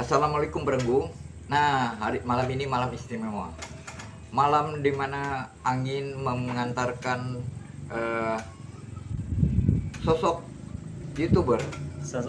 Assalamualaikum Berenggu. Nah, malam ini malam istimewa. Malam dimana angin mengantarkan sosok YouTuber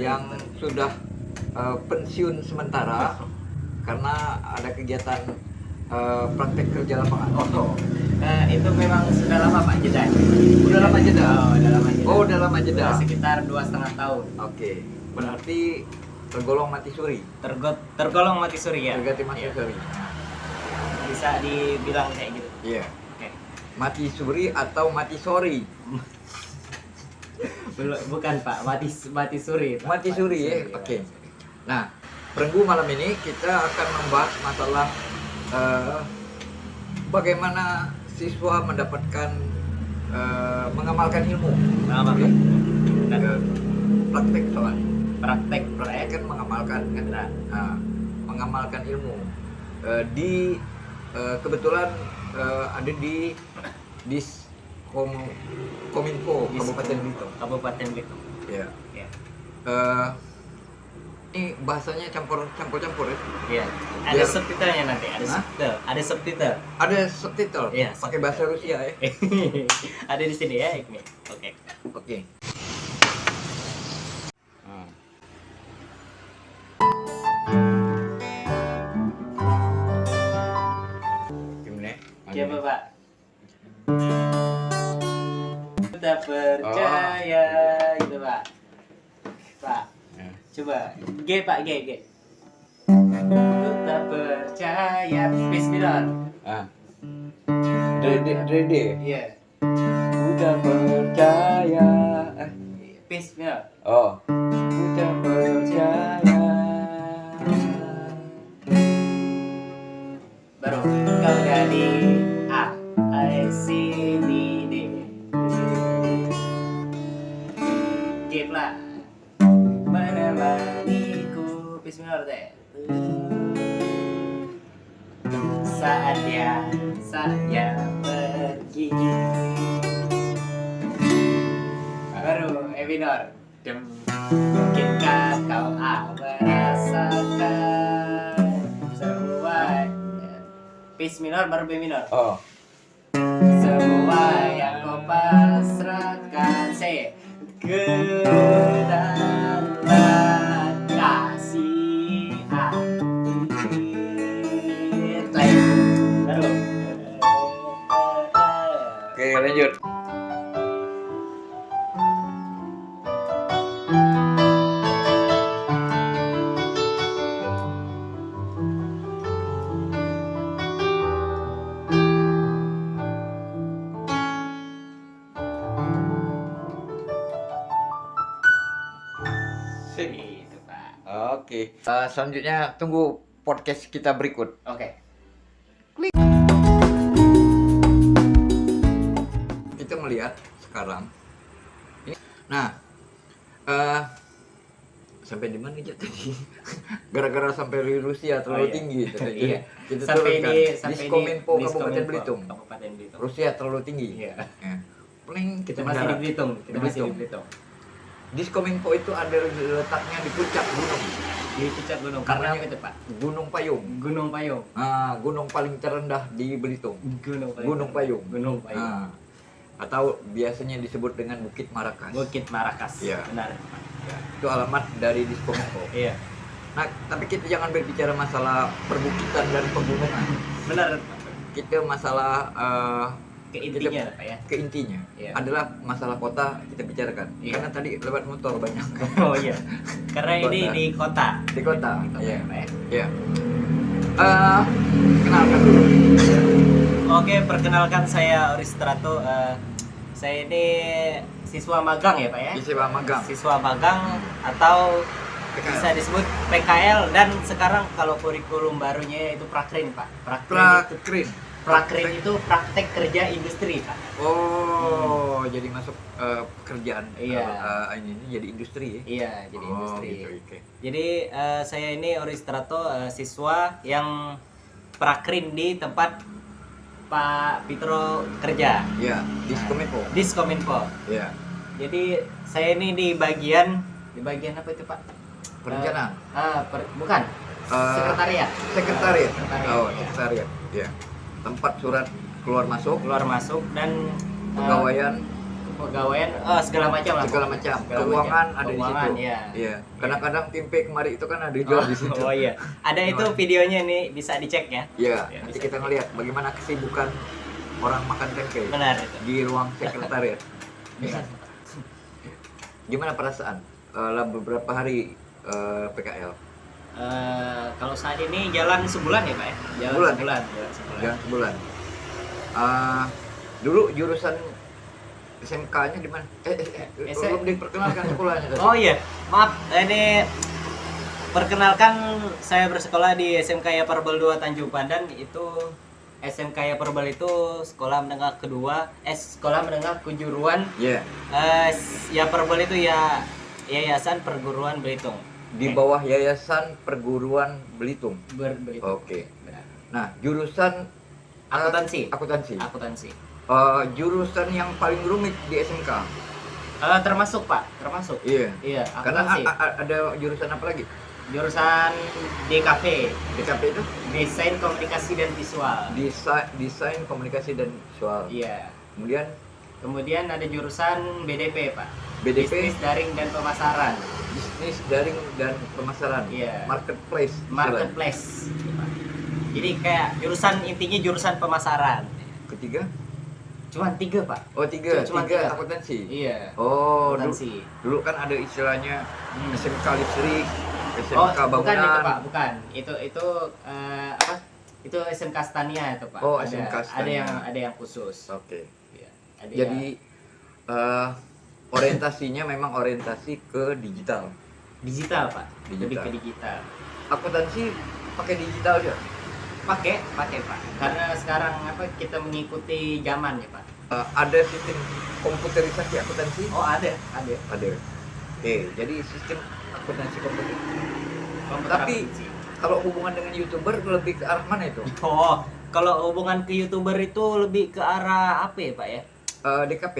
yang sudah pensiun sementara karena ada kegiatan praktek kerja lapangan. Itu memang sudah lama Pak jeda. Udah lama jeda? Udah lama jeda. Udah. Sekitar 2,5 tahun. Oke, berarti tergolong mati suri. Tergolong mati suri ya. Terganti mati Iya. suri. Bisa dibilang kayak gitu. Iya. Oke. Mati suri atau mati sorry? Bukan Pak, mati suri. Pak. Mati suri ya. Oke. Nah, Berenggu malam ini kita akan membahas masalah bagaimana siswa mendapatkan mengamalkan ilmu. Mengamalkan. Dan Praktek soalnya. praktek Kan mengamalkan kan. Nah, mengamalkan ilmu. Kebetulan ada di Kominfo Kabupaten Blitung. Kabupaten Blitung. Ya. Ya. Ini bahasanya campur ya. Iya. Ada Biar- subtitlenya nanti, ada Hah? subtitle. Ada subtitle. Ada subtitle. Iya, Pakai bahasa Rusia ya. Ada di sini ya, Ikmi. Oke. Oke. Ah. Gimana? Oke, Bapak. Tak percaya gitu, Pak. Pak, Ya. coba G, Pak, G. Ku tak percaya. Bismillah. Ah. Dede. Iya. Udah percaya. Bismillah. Oh. Udah percaya. Baru kau dari A, I, C, D, D. G pula. Menemaniku. Bismillah teh. Saatnya saya pergi. Baru E minor. Mungkinkah kau merasakan semua Peace minor baru B minor. Oh. Semua yang kau pasrahkan C ke dalam kasih hati. Baru. Oke, lanjut. Gitu, Pak. Oke. Selanjutnya tunggu podcast kita berikut. Oke. Kita melihat sekarang ini. Nah, sampai di mana aja tadi? Gara-gara sampai di Rusia terlalu Oh, iya. tinggi tadi. Iya. Kita Sampai turunkan. di Diskominfo Kabupaten Diskominfo, Belitung. Kabupaten Belitung. Rusia terlalu tinggi. Iya. Ya. Paling Kita kita masih di mendarat. Belitung. Kita Di masih di Belitung. Belitung. Diskominfo itu ada letaknya di puncak gunung. Di puncak gunung. Karena- Namanya itu, Pak. Gunung Payung. Gunung Payung. Gunung paling terendah di Belitung. Gunung Gunung Payung. Gunung Payung. Ah, atau biasanya disebut dengan Bukit Marakas. Bukit Marakas. Iya. Benar. Ya, itu alamat dari Diskominfo. Iya. Nah, tapi kita jangan berbicara masalah perbukitan dan pegunungan. Benar. Kita masalah Ke intinya, Pak ya. ke intinya Iya. adalah masalah kota kita bicarakan. Iya. Karena tadi lewat motor banyak Oh iya. Karena ini Kota. di kota. di kota. Di kota, Iya. Pak ya. Iya. Kenalkan dulu. Oke, perkenalkan saya Oristrato. Saya ini siswa magang ya, Pak ya. Siswa magang. Siswa magang atau PKL. bisa disebut PKL, dan sekarang kalau kurikulum barunya itu prakrin, Pak. Prakrin itu praktek kerja industri, Pak. Oh, jadi masuk pekerjaan. Iya. Ini jadi industri ya. Iya, jadi industri. Gitu, oke. Jadi saya ini Oristrato, siswa yang prakrin di tempat Pak Pitro kerja. Iya, Diskominfo. Diskominfo. Iya. Jadi saya ini di bagian apa itu, Pak? Perencanaan. Bukan. Sekretariat. Sekretariat. Sekretariat, Oh, ya. sekretariat. Ya. Tempat surat keluar masuk, Keluar masuk dan pegawaian, pegawaian segala macam lah. segala macam. Segala Keuangan macam. ada Keuangan, di situ. ya. Iya. Kadang-kadang tempe kemari itu kan ada jual di situ. Oh iya. Ada itu videonya nih, bisa dicek ya. Iya, Ya, nanti bisa kita ngelihat bagaimana kesibukan orang makan tempe Benar itu. di ruang sekretariat. Benar. Gimana perasaan? Beberapa hari PKL. Kalau saat ini jalan sebulan ya Pak ya? Sebulan, ya? Jalan sebulan. Jangan sebulan. Dulu jurusan SMK-nya di mana? Belum diperkenalkan sekolahnya tadi. Oh iya, maaf, ini perkenalkan saya bersekolah di SMK Yaparbel 2 Tanjung Pandan. Itu SMK Yaparbel itu sekolah menengah kedua, sekolah menengah kejuruan. Iya. Yaparbel itu ya Yayasan Perguruan Belitung. Di bawah Yayasan Perguruan Belitung. Belitung. Oke. Benar. Nah, jurusan Akuntansi. akuntansi. Akuntansi. Jurusan yang paling rumit di SMK. Termasuk Pak, termasuk. Iya. Iya, Karena akuntansi. ada jurusan apa lagi? Jurusan DKV, DKP itu Desain Komunikasi dan Visual. desain komunikasi dan visual. Iya. Kemudian Ada jurusan BDP, Pak. BDP, Bisnis Daring dan Pemasaran. bisnis daring dan pemasaran. Iya. Marketplace. Marketplace. Pak. Jadi kayak jurusan intinya jurusan pemasaran. Ketiga? Cuma 3, Pak. Oh, tiga Cuma tiga. akuntansi. Iya. Oh, Akuntansi. dulu kan ada istilahnya SMK listrik, Oh, SMK bukan bangunan. itu, Pak, bukan. Itu apa? Itu SMK Stania itu, Pak. Oh, Ada- SMK Stania. Ada yang khusus. Oke. Iya. Ada Jadi orientasinya memang orientasi ke digital. digital, Pak. Lebih Digital. ke digital. Akuntansi pakai digital ya? Pakai, Pak. Karena sekarang kita mengikuti zaman ya, Pak. Ada sistem komputerisasi akuntansi? Oh, ada. Ada. Oke, jadi sistem akuntansi komputer. Komputer Tapi akuntansi. kalau hubungan dengan YouTuber lebih ke arah mana itu? Oh, kalau hubungan ke YouTuber itu lebih ke arah apa ya, Pak ya? DKP,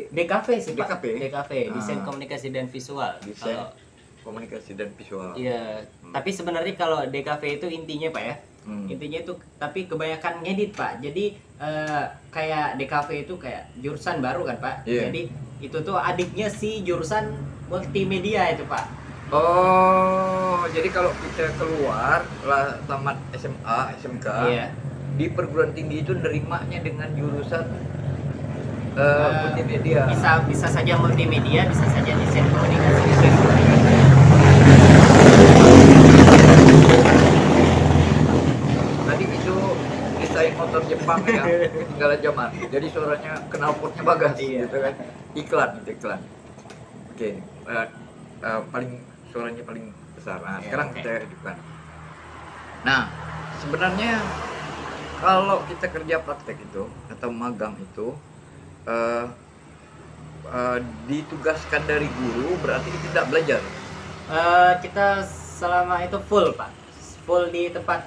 DKV sih, Pak. DKV? DKV, Desain Komunikasi dan Visual. desain Kalau- komunikasi dan visual. Iya, tapi sebenarnya kalau DKV itu intinya, Pak ya. Intinya itu tapi kebanyakan ngedit, Pak. Jadi kayak DKV itu kayak jurusan baru kan, Pak. Iya. Jadi itu tuh adiknya si jurusan multimedia itu, Pak. Oh, jadi kalau kita keluar lah tamat SMA, SMK, Iya. di perguruan tinggi itu nerimanya dengan jurusan multimedia. Bisa saja multimedia, bisa saja desain komunikasi. Desain komunikasi. Tadi itu desain motor Jepang ya, ketinggalan zaman. Jadi suaranya knalpotnya bagas, Iya. gitu kan. Iklan. Oke, paling suaranya paling besar. Nah, Iya, sekarang oke. kita hidupkan. Nah, sebenarnya kalau kita kerja praktek itu atau magang itu ditugaskan dari guru, berarti kita tidak belajar. Kita selama itu full, Pak. Full di tempat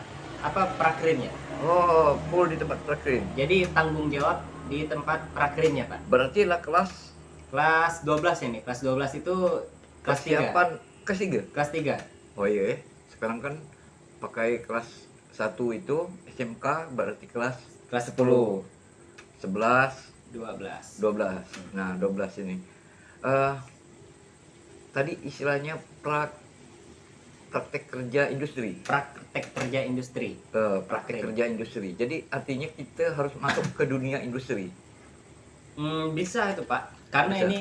prakrinnya. Oh, full di tempat prakrin. Jadi tanggung jawab di tempat prakrinnya, Pak. Berarti lah kelas Kelas 12 ini. Kelas 12 itu kelas 3. kesiapan kelas 3. Kelas 3. Oh iya, sekarang kan pakai kelas 1 itu SMK berarti kelas Kelas 10, 11, 12. 12. Nah, 12 ini. Tadi istilahnya praktek kerja industri. Praktek kerja industri. Praktek Praktek. kerja industri. Jadi artinya kita harus masuk ke dunia industri. Bisa itu, Pak. Karena Bisa. ini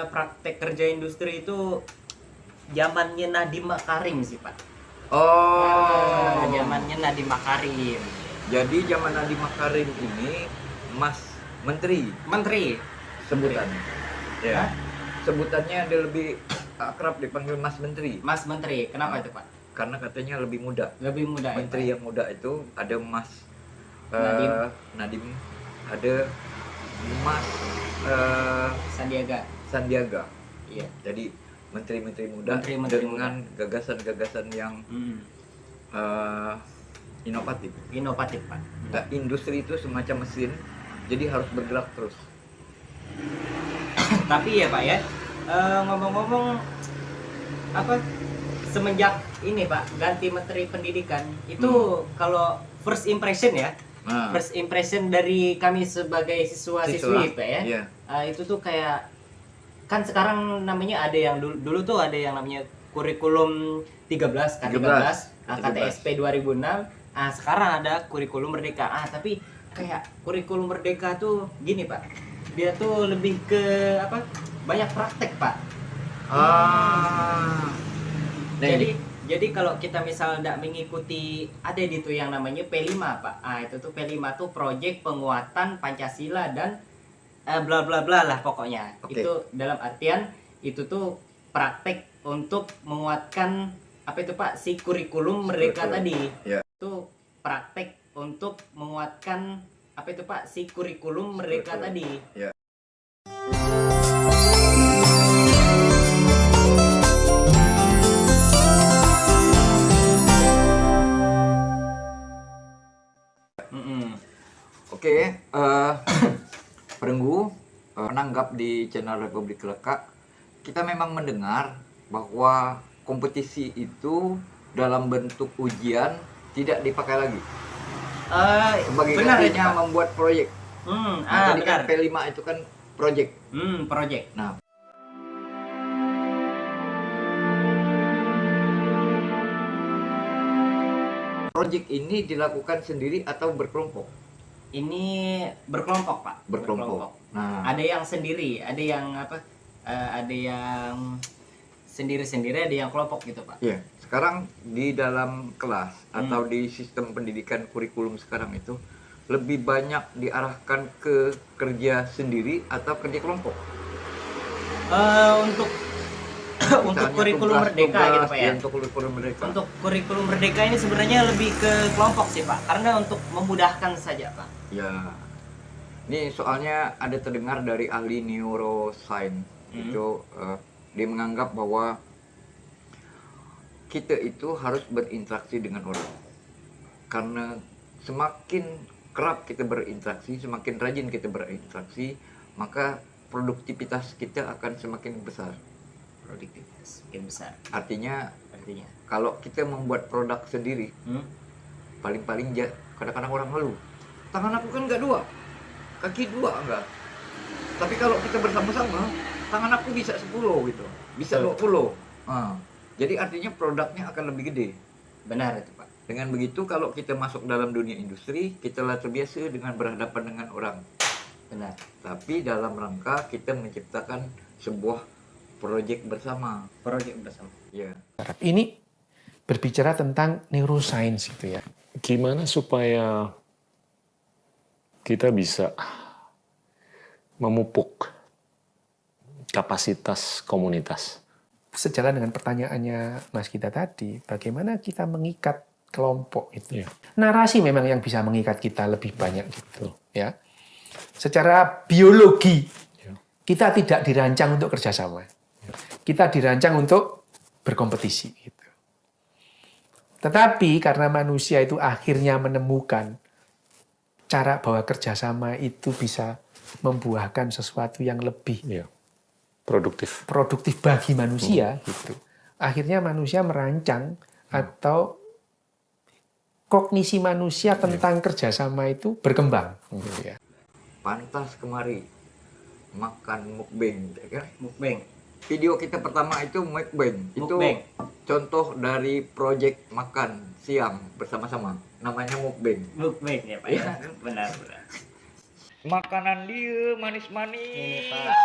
praktek kerja industri itu zamannya Nadiem Makarim sih, Pak. Oh, Zamannya Nadiem Makarim. jadi zaman Nadiem Makarim ini Mas Menteri Menteri. sebutannya. Hah? Ya. Sebutannya dia lebih akrab dipanggil Mas Menteri Mas Menteri. Kenapa itu, Pak? karena katanya lebih muda. Lebih muda. ya, Menteri Pak? yang muda itu ada Mas Nadiem. Nadiem, ada Mas Sandiaga. Iya. Jadi menteri-menteri muda Menteri-menteri dengan gagasan-gagasan yang inovatif. Inovatif, Pak. Nah, industri itu semacam mesin, jadi harus bergerak terus. Tapi ya, Pak ya, ngomong-ngomong semenjak ini Pak ganti Menteri Pendidikan itu kalau first impression ya, first impression dari kami sebagai siswa-siswi Pak ya, Iya. itu tuh kayak kan sekarang namanya ada yang dulu tuh ada yang namanya kurikulum 13 K13, KTSP 2006. Sekarang ada kurikulum Merdeka. Tapi kayak kurikulum Merdeka tuh gini Pak, dia tuh lebih ke apa? Banyak praktek Pak. Nah, Jadi kalau kita misal tidak mengikuti ada di tuh yang namanya P5 Pak. Itu tuh P5 tuh proyek penguatan Pancasila dan bla bla bla lah pokoknya. Oke. Itu dalam artian itu tuh praktek untuk menguatkan apa itu Pak si kurikulum Merdeka tadi. Ya. Itu praktek untuk menguatkan apa itu Pak si kurikulum Merdeka tadi. Ya. Oke, Perenggu menanggap di channel Republik Lekak, kita memang mendengar bahwa kompetisi itu dalam bentuk ujian tidak dipakai lagi. Sebagai Benar itu, gantinya Pak. membuat proyek. Tadi Benar. kan P5 itu kan proyek. Proyek. Nah, proyek ini dilakukan sendiri atau berkelompok? Ini berkelompok Pak. Berkelompok. Nah, Ada yang sendiri, ada yang apa? Ada yang sendiri-sendiri, ada yang kelompok gitu Pak. ya. Sekarang di dalam kelas atau di sistem pendidikan kurikulum sekarang itu lebih banyak diarahkan ke kerja sendiri atau kerja kelompok. Untuk untuk Misalnya kurikulum tugas- Merdeka gitu tugas, Pak ya. Untuk kurikulum Merdeka. Untuk kurikulum Merdeka ini sebenarnya lebih ke kelompok sih Pak, karena untuk memudahkan saja Pak. Ya. Ini soalnya ada terdengar dari ahli neuroscience itu dia menganggap bahwa kita itu harus berinteraksi dengan orang. Karena semakin kerap kita berinteraksi, semakin rajin kita berinteraksi, maka produktivitas kita akan semakin besar. Produktivitas semakin besar. Artinya Artinya. kalau kita membuat produk sendiri, paling-paling kadang-kadang orang ngeluh, tangan aku kan nggak dua, kaki dua enggak. Tapi kalau kita bersama-sama, tangan aku bisa 10 gitu, bisa 20. Jadi artinya produknya akan lebih gede. Benar itu Pak. Dengan begitu kalau kita masuk dalam dunia industri, kita lah terbiasa dengan berhadapan dengan orang. Benar. Tapi dalam rangka kita menciptakan sebuah proyek bersama. Proyek bersama. Ya. Ini berbicara tentang neuroscience itu ya. Gimana supaya kita bisa memupuk kapasitas komunitas? Sejalan dengan pertanyaannya Mas Gita tadi, bagaimana kita mengikat kelompok itu? Ya. Narasi memang yang bisa mengikat kita lebih banyak gitu, ya. Secara biologi, Ya. kita tidak dirancang untuk kerjasama. Kita dirancang untuk berkompetisi. Gitu. Tetapi karena manusia itu akhirnya menemukan cara bahwa kerjasama itu bisa membuahkan sesuatu yang lebih Ya. Produktif. produktif bagi manusia, gitu. Akhirnya manusia merancang atau kognisi manusia tentang kerjasama itu berkembang. Gitu ya. Pantas kemari makan mukbang, ya kan? Mukbang. Video kita pertama itu mukbang. Itu Mukbang. contoh dari proyek makan siang bersama-sama. Namanya mukbang. Mukbang ya Pak. Ya. Benar. Makanan dia manis-manis. Ini, Pak.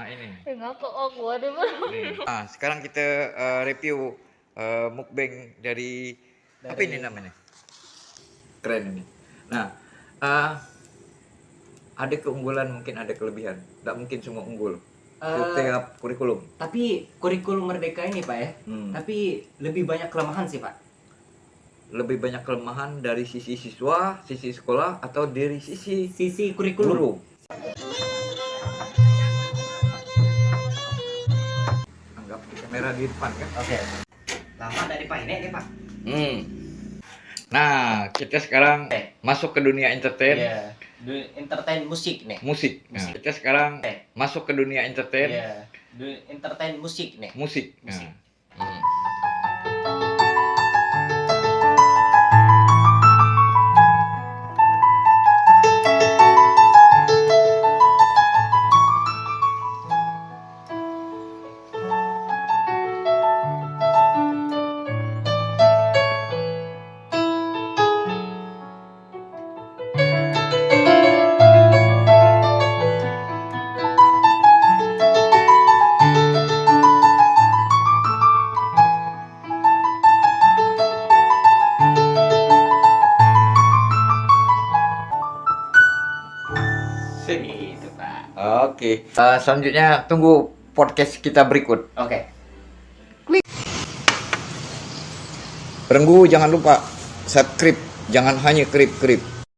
Ini. Ngakak aku ada baru. Sekarang kita review mukbang dari apa ini namanya? Keren ini. Nah, ada keunggulan, mungkin ada kelebihan. Tidak mungkin semua unggul. Setiap kurikulum. Tapi kurikulum Merdeka ini Pak ya, tapi lebih banyak kelemahan sih Pak. Lebih banyak kelemahan dari sisi siswa, sisi sekolah, atau dari sisi Sisi kurikulum. guru. Anggap kamera di depan kan. Oke. Lama dari Pak ini nih Pak. Nah, kita sekarang masuk ke dunia entertain. Iya. Entertain musik nih. Musik. Nah, kita sekarang masuk ke dunia entertain. Iya. Entertain musik nih. Musik. Musik. Nah. Segitu, Pak. Oke. Selanjutnya tunggu podcast kita berikut. Oke. Perenggu jangan lupa subscribe, jangan hanya krip-krip.